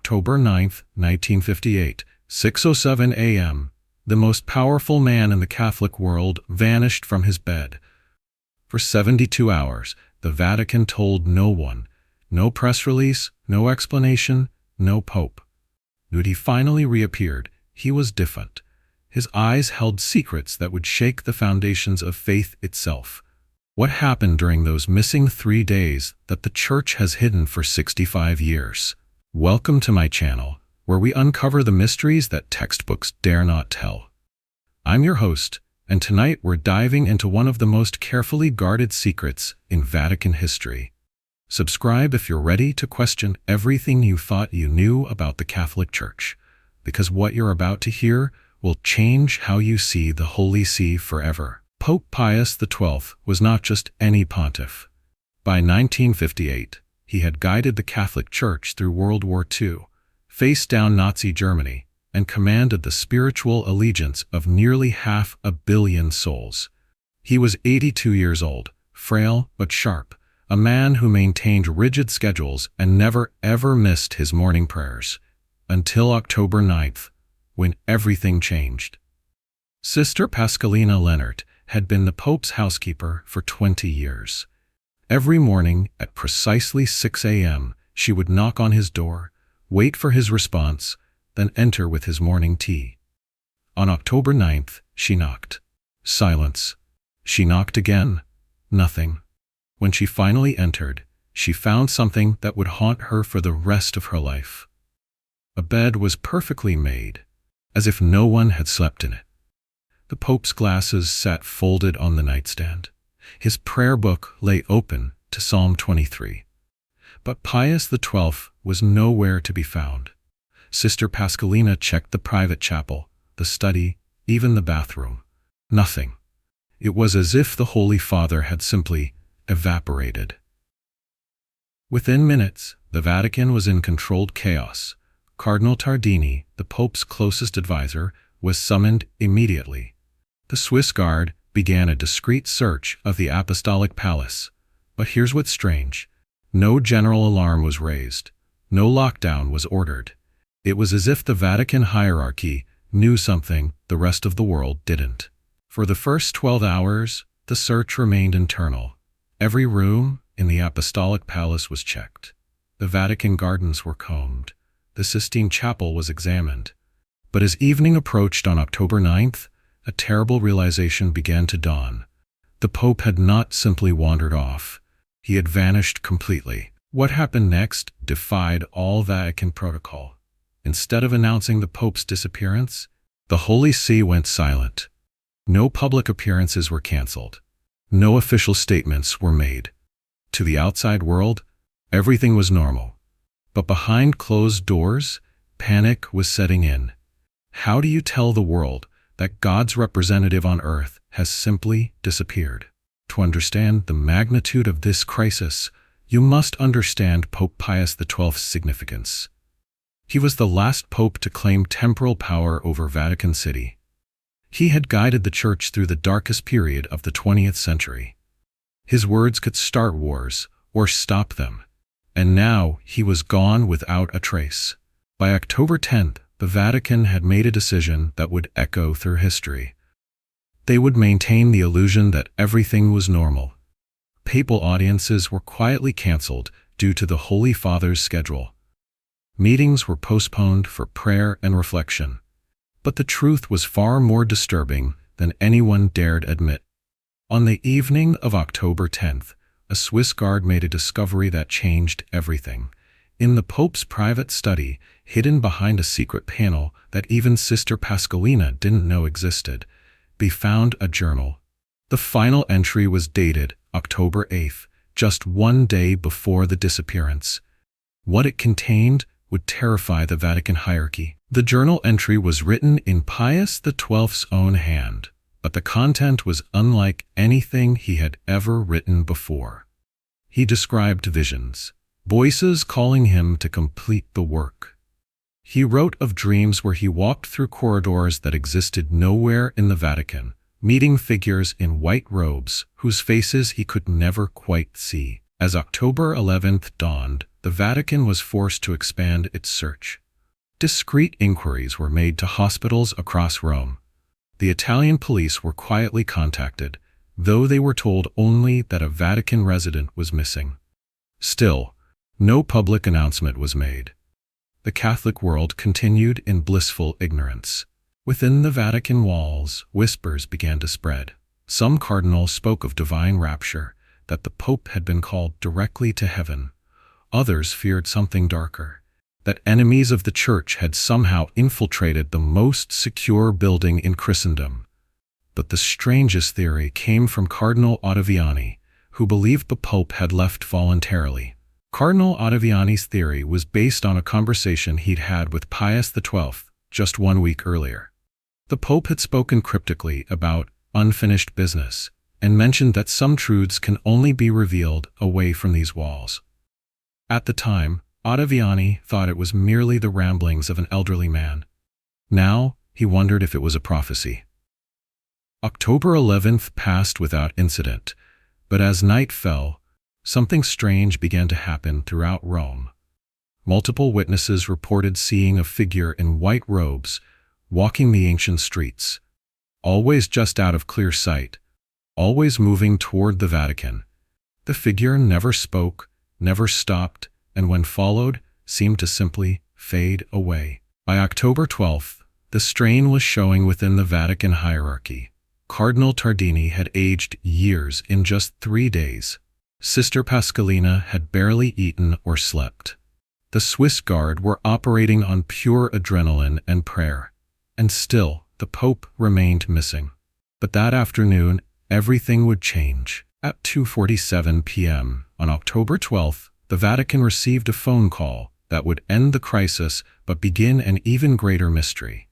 October 9, 1958, 6:07 a.m., the most powerful man in the Catholic world vanished from his bed. For 72 hours, the Vatican told no one. No press release, no explanation, no pope. When he finally reappeared, he was different. His eyes held secrets that would shake the foundations of faith itself. What happened during those missing 3 days that the Church has hidden for 65 years? Welcome to my channel, where we uncover the mysteries that textbooks dare not tell. I'm your host, and tonight we're diving into one of the most carefully guarded secrets in Vatican history. Subscribe if you're ready to question everything you thought you knew about the Catholic Church, because what you're about to hear will change how you see the Holy See forever. Pope Pius XII was not just any pontiff. By 1958, he had guided the Catholic Church through World War II, faced down Nazi Germany, and commanded the spiritual allegiance of nearly 500 million souls. He was 82 years old, frail but sharp, a man who maintained rigid schedules and never ever missed his morning prayers, until October 9th, when everything changed. Sister Pascalina Leonard had been the Pope's housekeeper for 20 years. Every morning at precisely 6 a.m., she would knock on his door, wait for his response, then enter with his morning tea. On October 9th, she knocked. Silence. She knocked again. Nothing. When she finally entered, she found something that would haunt her for the rest of her life. A bed was perfectly made, as if no one had slept in it. The Pope's glasses sat folded on the nightstand. His prayer book lay open to Psalm 23. But Pius XII was nowhere to be found. Sister Pascalina checked the private chapel, the study, even the bathroom. Nothing. It was as if the Holy Father had simply evaporated. Within minutes, the Vatican was in controlled chaos. Cardinal Tardini, the Pope's closest advisor, was summoned immediately. The Swiss Guard began a discreet search of the Apostolic Palace. But here's what's strange. No general alarm was raised. No lockdown was ordered. It was as if the Vatican hierarchy knew something the rest of the world didn't. For the first 12 hours, the search remained internal. Every room in the Apostolic Palace was checked. The Vatican gardens were combed. The Sistine Chapel was examined. But as evening approached on October 9th, a terrible realization began to dawn. The Pope had not simply wandered off. He had vanished completely. What happened next defied all Vatican protocol. Instead of announcing the Pope's disappearance, the Holy See went silent. No public appearances were canceled. No official statements were made. To the outside world, everything was normal. But behind closed doors, panic was setting in. How do you tell the world that God's representative on earth has simply disappeared? To understand the magnitude of this crisis, you must understand Pope Pius XII's significance. He was the last pope to claim temporal power over Vatican City. He had guided the Church through the darkest period of the 20th century. His words could start wars or stop them. And now he was gone without a trace. By October 10th, the Vatican had made a decision that would echo through history. They would maintain the illusion that everything was normal. Papal audiences were quietly canceled due to the Holy Father's schedule. Meetings were postponed for prayer and reflection. But the truth was far more disturbing than anyone dared admit. On the evening of October 10th, a Swiss guard made a discovery that changed everything. In the Pope's private study, hidden behind a secret panel that even Sister Pascalina didn't know existed, they found a journal. The final entry was dated October 8th, just 1 day before the disappearance. What it contained would terrify the Vatican hierarchy. The journal entry was written in Pius XII's own hand, but the content was unlike anything he had ever written before. He described visions, voices calling him to complete the work. He wrote of dreams where he walked through corridors that existed nowhere in the Vatican, meeting figures in white robes whose faces he could never quite see. As October 11th dawned, the Vatican was forced to expand its search. Discreet inquiries were made to hospitals across Rome. The Italian police were quietly contacted, though they were told only that a Vatican resident was missing. Still, no public announcement was made. The Catholic world continued in blissful ignorance. Within the Vatican walls, whispers began to spread. Some cardinals spoke of divine rapture, that the Pope had been called directly to heaven. Others feared something darker, that enemies of the Church had somehow infiltrated the most secure building in Christendom. But the strangest theory came from Cardinal Ottaviani, who believed the Pope had left voluntarily. Cardinal Ottaviani's theory was based on a conversation he'd had with Pius XII just 1 week earlier. The Pope had spoken cryptically about unfinished business and mentioned that some truths can only be revealed away from these walls. At the time, Ottaviani thought it was merely the ramblings of an elderly man. Now, he wondered if it was a prophecy. October 11th passed without incident, but as night fell, something strange began to happen throughout Rome. Multiple witnesses reported seeing a figure in white robes walking the ancient streets, always just out of clear sight, always moving toward the Vatican. The figure never spoke, never stopped, and when followed, seemed to simply fade away. By October 12th, the strain was showing within the Vatican hierarchy. Cardinal Tardini had aged years in just 3 days. Sister Pascalina had barely eaten or slept. The Swiss Guard were operating on pure adrenaline and prayer. And still, the Pope remained missing. But that afternoon, everything would change. At 2:47 p.m. on October 12th, the Vatican received a phone call that would end the crisis but begin an even greater mystery.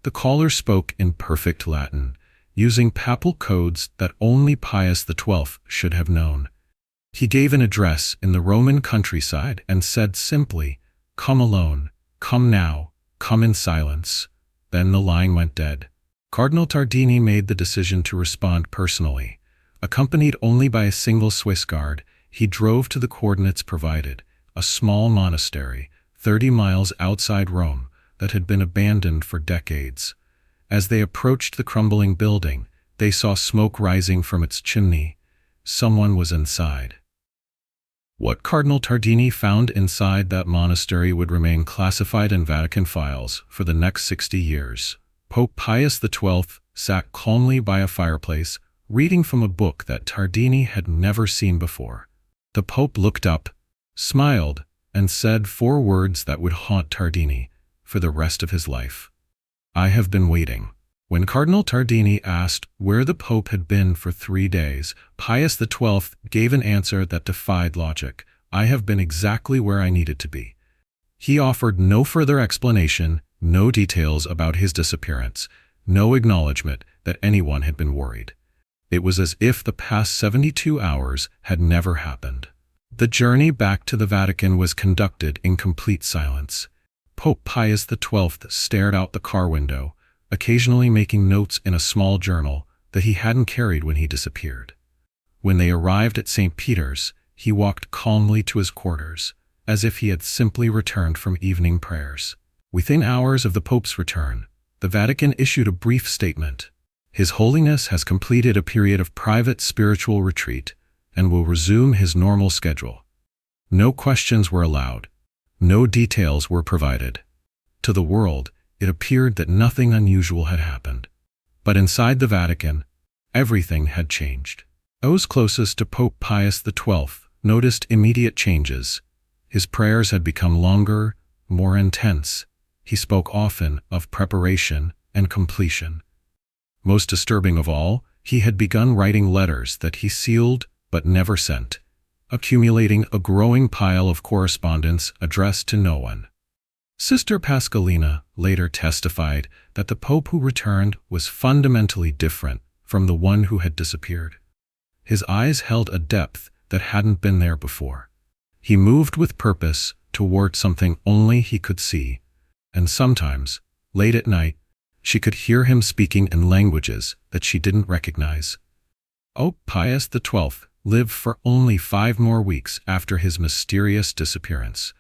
The caller spoke in perfect Latin, using papal codes that only Pius XII should have known. He gave an address in the Roman countryside and said simply, "Come alone, come now, come in silence." Then the line went dead. Cardinal Tardini made the decision to respond personally. Accompanied only by a single Swiss guard, he drove to the coordinates provided, a small monastery, 30 miles outside Rome, that had been abandoned for decades. As they approached the crumbling building, they saw smoke rising from its chimney. Someone was inside. What Cardinal Tardini found inside that monastery would remain classified in Vatican files for the next 60 years. Pope Pius XII sat calmly by a fireplace, reading from a book that Tardini had never seen before. The Pope looked up, smiled, and said 4 words that would haunt Tardini for the rest of his life. "I have been waiting." When Cardinal Tardini asked where the Pope had been for 3 days, Pius XII gave an answer that defied logic. "I have been exactly where I needed to be." He offered no further explanation, no details about his disappearance, no acknowledgement that anyone had been worried. It was as if the past 72 hours had never happened. The journey back to the Vatican was conducted in complete silence. Pope Pius XII stared out the car window, occasionally making notes in a small journal that he hadn't carried when he disappeared. When they arrived at St. Peter's, he walked calmly to his quarters, as if he had simply returned from evening prayers. Within hours of the Pope's return, the Vatican issued a brief statement. "His Holiness has completed a period of private spiritual retreat and will resume his normal schedule." No questions were allowed. No details were provided. To the world, it appeared that nothing unusual had happened. But inside the Vatican, everything had changed. Those closest to Pope Pius XII noticed immediate changes. His prayers had become longer, more intense. He spoke often of preparation and completion. Most disturbing of all, he had begun writing letters that he sealed but never sent, accumulating a growing pile of correspondence addressed to no one. Sister Pascalina later testified that the Pope who returned was fundamentally different from the one who had disappeared. His eyes held a depth that hadn't been there before. He moved with purpose toward something only he could see, and sometimes, late at night, she could hear him speaking in languages that she didn't recognize. Pope Pius XII lived for only 5 more weeks after his mysterious disappearance.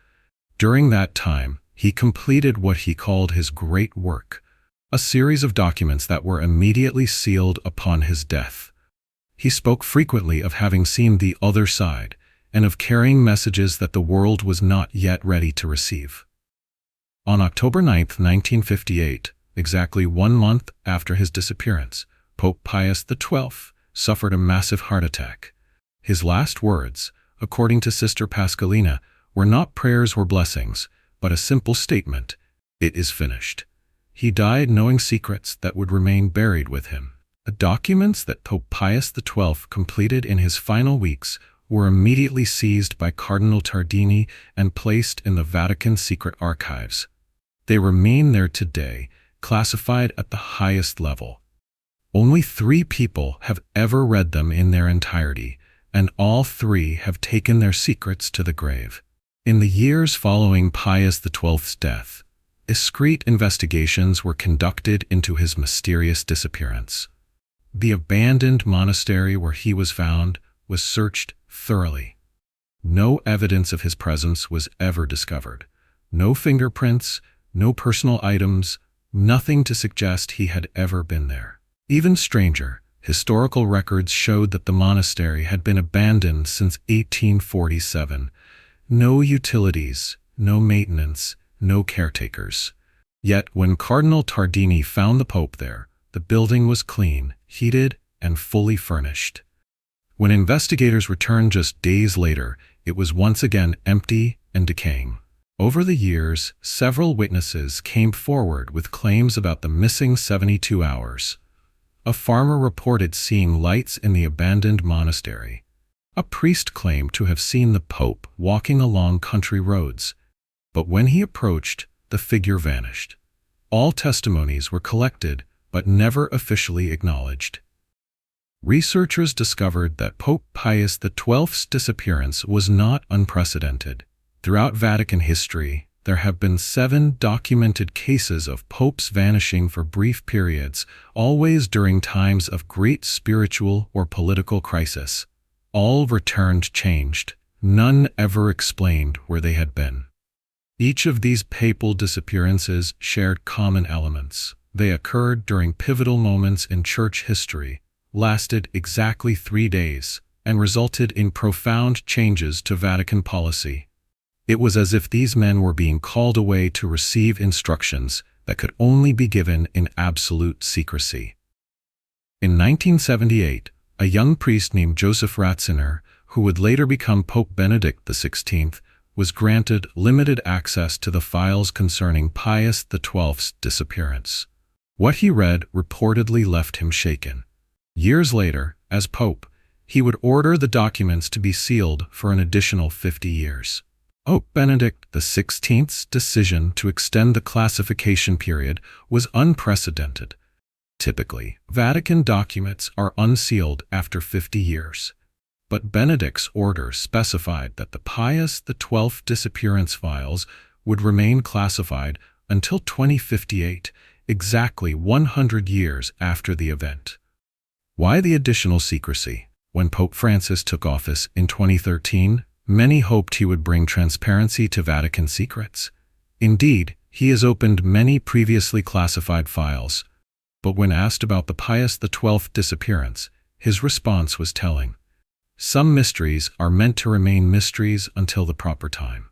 During that time, he completed what he called his great work, a series of documents that were immediately sealed upon his death. He spoke frequently of having seen the other side and of carrying messages that the world was not yet ready to receive. On October 9, 1958, exactly 1 month after his disappearance, Pope Pius XII suffered a massive heart attack. His last words, according to Sister Pascalina, were not prayers or blessings, but a simple statement: "It is finished." He died knowing secrets that would remain buried with him. The documents that Pope Pius XII completed in his final weeks were immediately seized by Cardinal Tardini and placed in the Vatican secret archives. They remain there today, classified at the highest level. Only 3 people have ever read them in their entirety, and all 3 have taken their secrets to the grave. In the years following Pius XII's death, discreet investigations were conducted into his mysterious disappearance. The abandoned monastery where he was found was searched thoroughly. No evidence of his presence was ever discovered. No fingerprints, no personal items, nothing to suggest he had ever been there. Even stranger, historical records showed that the monastery had been abandoned since 1847. No utilities, no maintenance, no caretakers. Yet when Cardinal Tardini found the Pope there, the building was clean, heated, and fully furnished. When investigators returned just days later, it was once again empty and decaying. Over the years, several witnesses came forward with claims about the missing 72 hours. A farmer reported seeing lights in the abandoned monastery. A priest claimed to have seen the Pope walking along country roads, but when he approached, the figure vanished. All testimonies were collected, but never officially acknowledged. Researchers discovered that Pope Pius XII's disappearance was not unprecedented. Throughout Vatican history, there have been 7 documented cases of popes vanishing for brief periods, always during times of great spiritual or political crisis. All returned changed. None ever explained where they had been. Each of these papal disappearances shared common elements. They occurred during pivotal moments in church history, lasted exactly 3 days, and resulted in profound changes to Vatican policy. It was as if these men were being called away to receive instructions that could only be given in absolute secrecy. In 1978, a young priest named Joseph Ratzinger, who would later become Pope Benedict XVI, was granted limited access to the files concerning Pius XII's disappearance. What he read reportedly left him shaken. Years later, as Pope, he would order the documents to be sealed for an additional 50 years. Pope Benedict XVI's decision to extend the classification period was unprecedented. Typically, Vatican documents are unsealed after 50 years. But Benedict's order specified that the Pius XII disappearance files would remain classified until 2058, exactly 100 years after the event. Why the additional secrecy? When Pope Francis took office in 2013, many hoped he would bring transparency to Vatican secrets. Indeed, he has opened many previously classified files. But when asked about the Pius XII disappearance, his response was telling. Some mysteries are meant to remain mysteries until the proper time.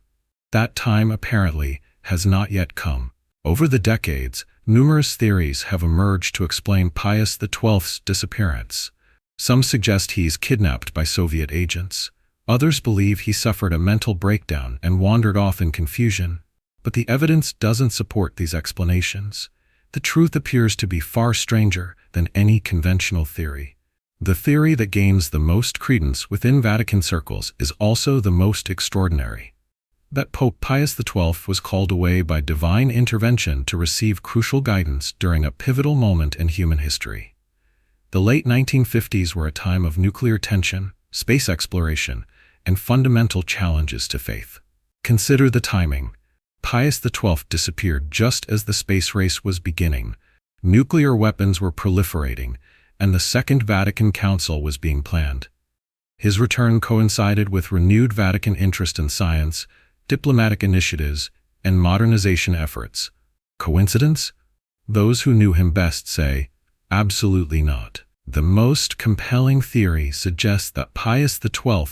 That time, apparently, has not yet come. Over the decades, numerous theories have emerged to explain Pius XII's disappearance. Some suggest he's kidnapped by Soviet agents. Others believe he suffered a mental breakdown and wandered off in confusion. But the evidence doesn't support these explanations. The truth appears to be far stranger than any conventional theory. The theory that gains the most credence within Vatican circles is also the most extraordinary. That Pope Pius XII was called away by divine intervention to receive crucial guidance during a pivotal moment in human history. The late 1950s were a time of nuclear tension, space exploration, and fundamental challenges to faith. Consider the timing. Pius XII disappeared just as the space race was beginning. Nuclear weapons were proliferating, and the Second Vatican Council was being planned. His return coincided with renewed Vatican interest in science, diplomatic initiatives, and modernization efforts. Coincidence? Those who knew him best say, absolutely not. The most compelling theory suggests that Pius XII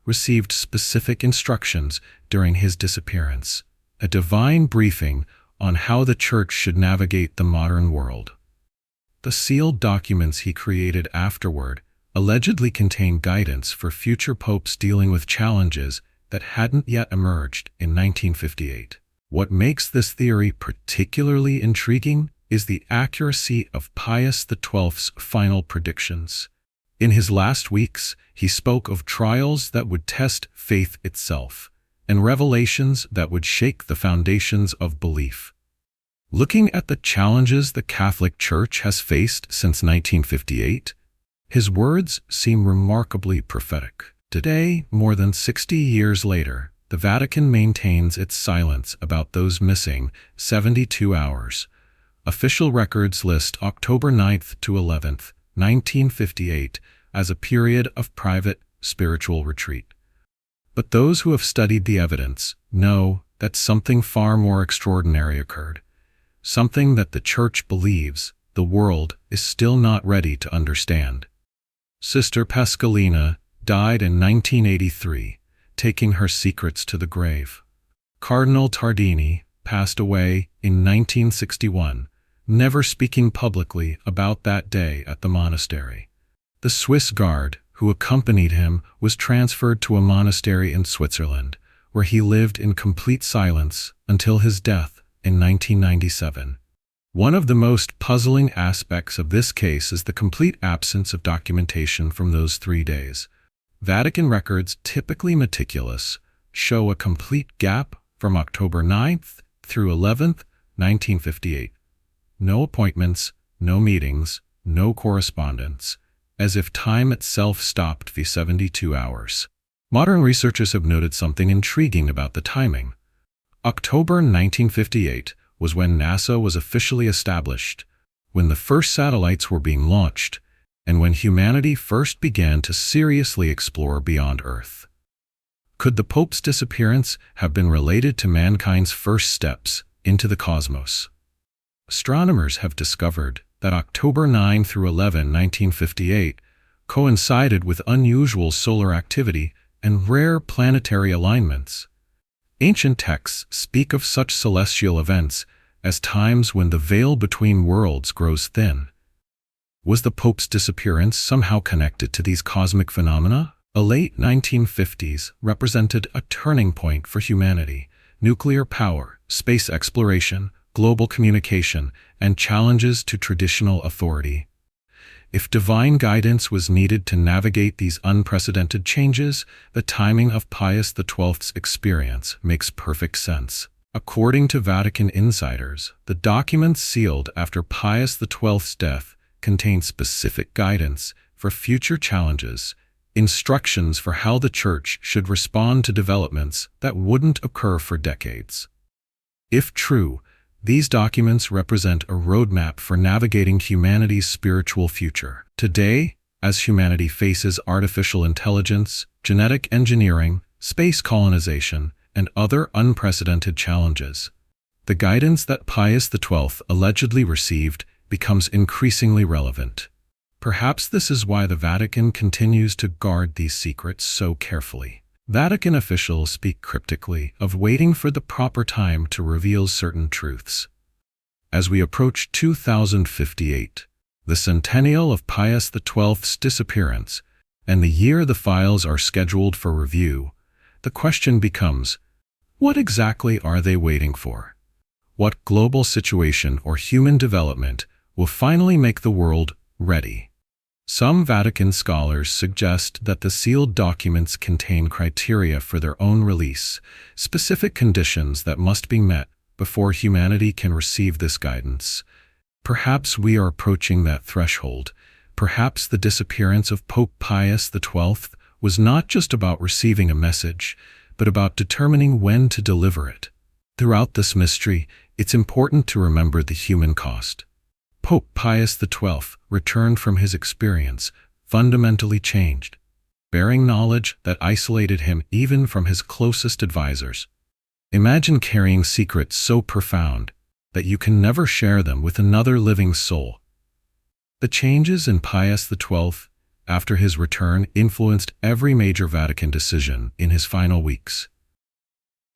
received specific instructions during his disappearance, a divine briefing on how the Church should navigate the modern world. The sealed documents he created afterward allegedly contain guidance for future popes dealing with challenges that hadn't yet emerged in 1958. What makes this theory particularly intriguing is the accuracy of Pius XII's final predictions. In his last weeks, he spoke of trials that would test faith itself, and revelations that would shake the foundations of belief. Looking at the challenges the Catholic Church has faced since 1958, his words seem remarkably prophetic. Today, more than 60 years later, the Vatican maintains its silence about those missing 72 hours. Official records list October 9th to 11th, 1958, as a period of private spiritual retreat. But those who have studied the evidence know that something far more extraordinary occurred, something that the Church believes the world is still not ready to understand. Sister Pascalina died in 1983, taking her secrets to the grave. Cardinal Tardini passed away in 1961, never speaking publicly about that day at the monastery. The Swiss guard who accompanied him was transferred to a monastery in Switzerland, where he lived in complete silence until his death in 1997. One of the most puzzling aspects of this case is the complete absence of documentation from those 3 days. Vatican records, typically meticulous, show a complete gap from October 9th through 11th, 1958. No appointments, no meetings, no correspondence, as if time itself stopped for 72 hours. Modern researchers have noted something intriguing about the timing. October 1958 was when NASA was officially established, when the first satellites were being launched, and when humanity first began to seriously explore beyond Earth. Could the Pope's disappearance have been related to mankind's first steps into the cosmos? Astronomers have discovered that October 9 through 11, 1958, coincided with unusual solar activity and rare planetary alignments. Ancient texts speak of such celestial events as times when the veil between worlds grows thin. Was the Pope's disappearance somehow connected to these cosmic phenomena? The late 1950s represented a turning point for humanity. Nuclear power, space exploration, global communication, and challenges to traditional authority. If divine guidance was needed to navigate these unprecedented changes, the timing of Pius XII's experience makes perfect sense. According to Vatican insiders, the documents sealed after Pius XII's death contain specific guidance for future challenges, instructions for how the Church should respond to developments that wouldn't occur for decades. If true, these documents represent a roadmap for navigating humanity's spiritual future. Today, as humanity faces artificial intelligence, genetic engineering, space colonization, and other unprecedented challenges, the guidance that Pius XII allegedly received becomes increasingly relevant. Perhaps this is why the Vatican continues to guard these secrets so carefully. Vatican officials speak cryptically of waiting for the proper time to reveal certain truths. As we approach 2058, the centennial of Pius XII's disappearance, and the year the files are scheduled for review, the question becomes, what exactly are they waiting for? What global situation or human development will finally make the world ready? Some Vatican scholars suggest that the sealed documents contain criteria for their own release, specific conditions that must be met before humanity can receive this guidance. Perhaps we are approaching that threshold. Perhaps the disappearance of Pope Pius XII was not just about receiving a message, but about determining when to deliver it. Throughout this mystery, it's important to remember the human cost. Pope Pius XII returned from his experience fundamentally changed. bearing knowledge that isolated him even from his closest advisors. Imagine carrying secrets so profound that you can never share them with another living soul. The changes in Pius XII after his return influenced every major Vatican decision in his final weeks.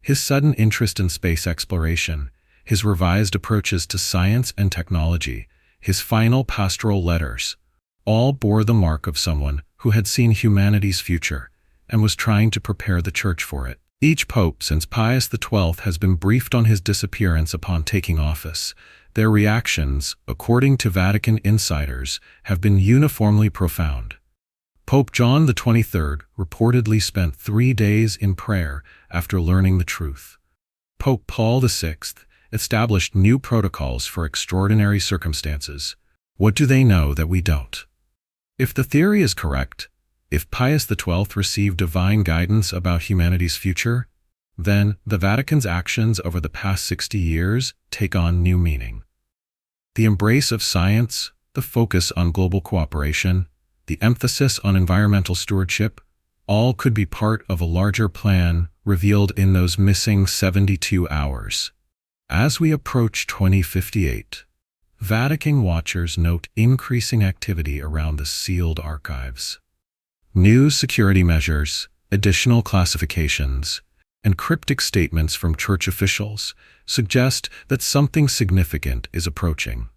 His sudden interest in space exploration, his revised approaches to science and technology, his final pastoral letters, all bore the mark of someone who had seen humanity's future and was trying to prepare the Church for it. Each pope since Pius XII has been briefed on his disappearance upon taking office. Their reactions, according to Vatican insiders, have been uniformly profound. Pope John XXIII reportedly spent 3 days in prayer after learning the truth. Pope Paul VI established new protocols for extraordinary circumstances. What do they know that we don't? If the theory is correct, if Pius XII received divine guidance about humanity's future, then the Vatican's actions over the past 60 years take on new meaning. The embrace of science, the focus on global cooperation, the emphasis on environmental stewardship, all could be part of a larger plan revealed in those missing 72 hours. As we approach 2058, Vatican watchers note increasing activity around the sealed archives. New security measures, additional classifications, and cryptic statements from church officials suggest that something significant is approaching.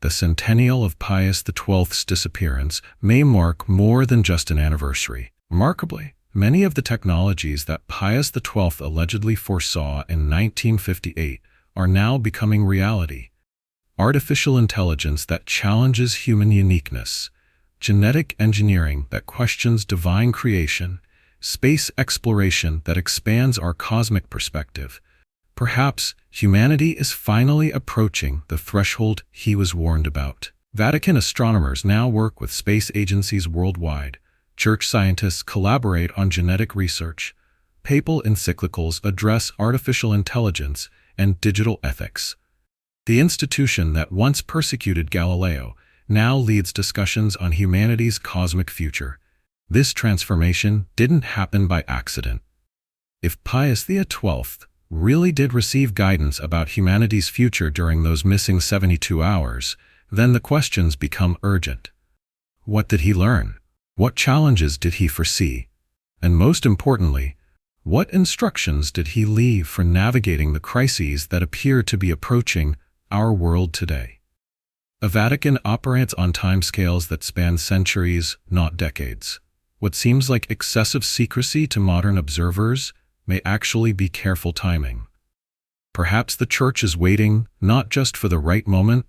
The centennial of Pius XII's disappearance may mark more than just an anniversary. Remarkably, many of the technologies that Pius XII allegedly foresaw in 1958 are now becoming reality. Artificial intelligence that challenges human uniqueness, genetic engineering that questions divine creation, space exploration that expands our cosmic perspective. Perhaps humanity is finally approaching the threshold he was warned about. Vatican astronomers now work with space agencies worldwide. Church scientists collaborate on genetic research. Papal encyclicals address artificial intelligence and digital ethics. The institution that once persecuted Galileo now leads discussions on humanity's cosmic future. This transformation didn't happen by accident. If Pius XII really did receive guidance about humanity's future during those missing 72 hours, then the questions become urgent. What did he learn? What challenges did he foresee? And most importantly, what instructions did he leave for navigating the crises that appear to be approaching our world today? The Vatican operates on timescales that span centuries, not decades. What seems like excessive secrecy to modern observers may actually be careful timing. Perhaps the Church is waiting not just for the right moment,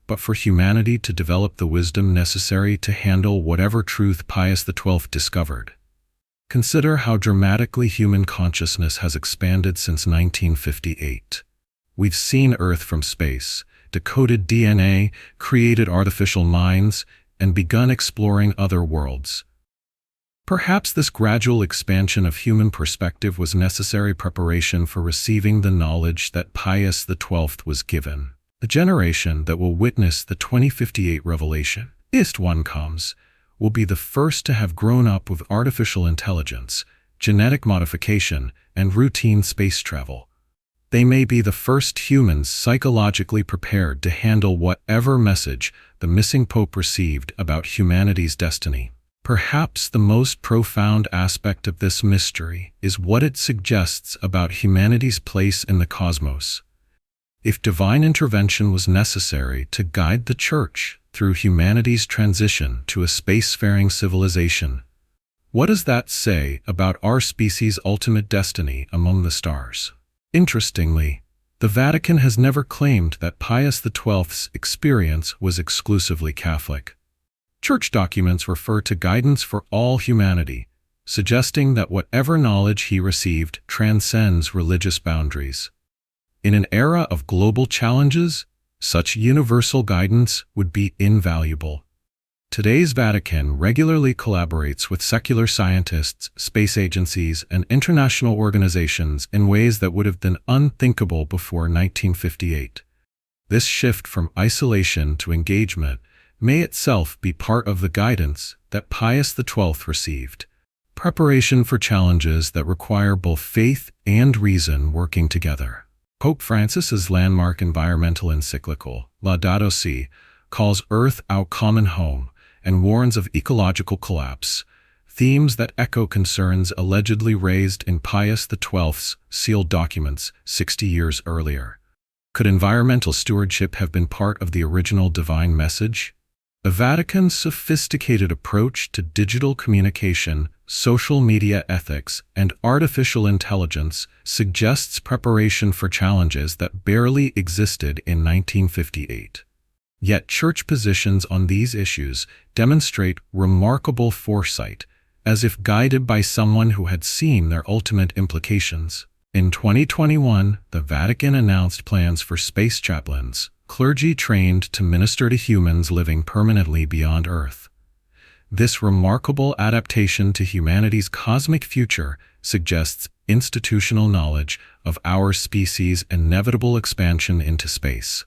but for humanity to develop the wisdom necessary to handle whatever truth Pius XII discovered. Consider how dramatically human consciousness has expanded since 1958. We've seen Earth from space, decoded DNA, created artificial minds, and begun exploring other worlds. Perhaps this gradual expansion of human perspective was necessary preparation for receiving the knowledge that Pius XII was given. The generation that will witness the 2058 revelation, if one comes, will be the first to have grown up with artificial intelligence, genetic modification, and routine space travel. They may be the first humans psychologically prepared to handle whatever message the missing pope received about humanity's destiny. Perhaps the most profound aspect of this mystery is what it suggests about humanity's place in the cosmos. If divine intervention was necessary to guide the Church through humanity's transition to a spacefaring civilization, what does that say about our species' ultimate destiny among the stars? Interestingly, the Vatican has never claimed that Pius XII's experience was exclusively Catholic. Church documents refer to guidance for all humanity, suggesting that whatever knowledge he received transcends religious boundaries. In an era of global challenges, such universal guidance would be invaluable. Today's Vatican regularly collaborates with secular scientists, space agencies, and international organizations in ways that would have been unthinkable before 1958. This shift from isolation to engagement may itself be part of the guidance that Pius XII received. Preparation for challenges that require both faith and reason working together. Pope Francis's landmark environmental encyclical, Laudato Si', calls Earth our common home and warns of ecological collapse, themes that echo concerns allegedly raised in Pius XII's sealed documents 60 years earlier. Could environmental stewardship have been part of the original divine message? The Vatican's sophisticated approach to digital communication, social media ethics, and artificial intelligence suggests preparation for challenges that barely existed in 1958. Yet Church positions on these issues demonstrate remarkable foresight, as if guided by someone who had seen their ultimate implications. In 2021, the Vatican announced plans for space chaplains, clergy trained to minister to humans living permanently beyond Earth. This remarkable adaptation to humanity's cosmic future suggests institutional knowledge of our species' inevitable expansion into space.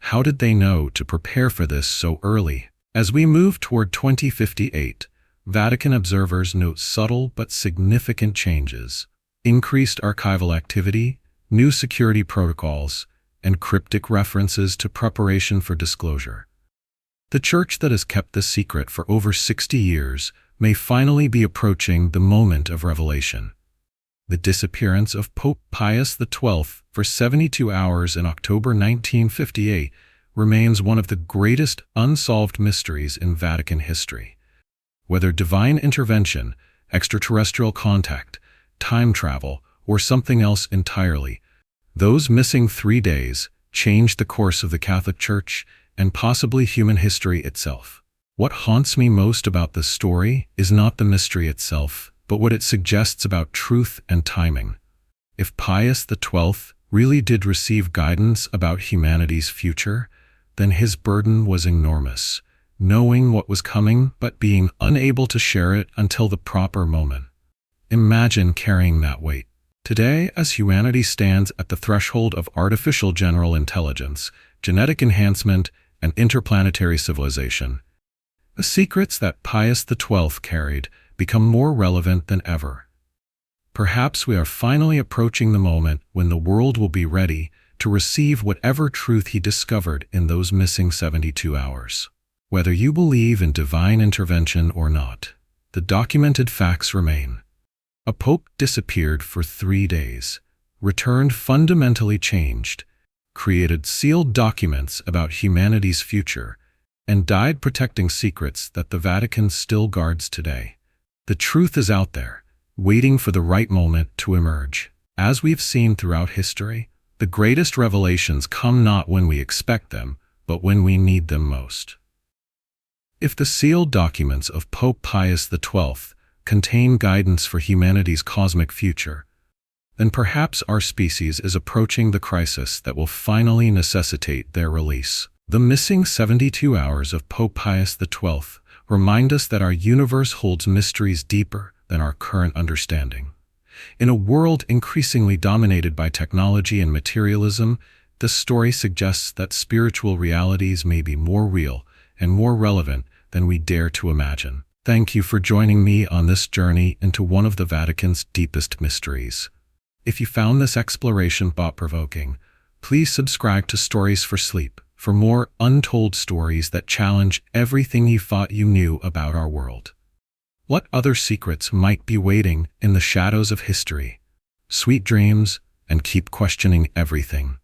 How did they know to prepare for this so early? As we move toward 2058, Vatican observers note subtle but significant changes: increased archival activity, new security protocols, and cryptic references to preparation for disclosure. The Church that has kept this secret for over 60 years may finally be approaching the moment of revelation. The disappearance of Pope Pius XII for 72 hours in October 1958 remains one of the greatest unsolved mysteries in Vatican history. Whether divine intervention, extraterrestrial contact, time travel, or something else entirely, those missing 3 days changed the course of the Catholic Church and possibly human history itself. What haunts me most about this story is not the mystery itself, but what it suggests about truth and timing. If Pius XII really did receive guidance about humanity's future, then his burden was enormous, knowing what was coming but being unable to share it until the proper moment. Imagine carrying that weight. Today, as humanity stands at the threshold of artificial general intelligence, genetic enhancement, and interplanetary civilization, the secrets that Pius XII carried become more relevant than ever. Perhaps we are finally approaching the moment when the world will be ready to receive whatever truth he discovered in those missing 72 hours. Whether you believe in divine intervention or not, the documented facts remain. A pope disappeared for 3 days, returned fundamentally changed, created sealed documents about humanity's future, and died protecting secrets that the Vatican still guards today. The truth is out there, waiting for the right moment to emerge. As we've seen throughout history, the greatest revelations come not when we expect them, but when we need them most. If the sealed documents of Pope Pius XII contain guidance for humanity's cosmic future, then perhaps our species is approaching the crisis that will finally necessitate their release. The missing 72 hours of Pope Pius XII remind us that our universe holds mysteries deeper than our current understanding. In a world increasingly dominated by technology and materialism, this story suggests that spiritual realities may be more real and more relevant than we dare to imagine. Thank you for joining me on this journey into one of the Vatican's deepest mysteries. If you found this exploration thought-provoking, please subscribe to Stories for Sleep for more untold stories that challenge everything you thought you knew about our world. What other secrets might be waiting in the shadows of history? Sweet dreams, and keep questioning everything.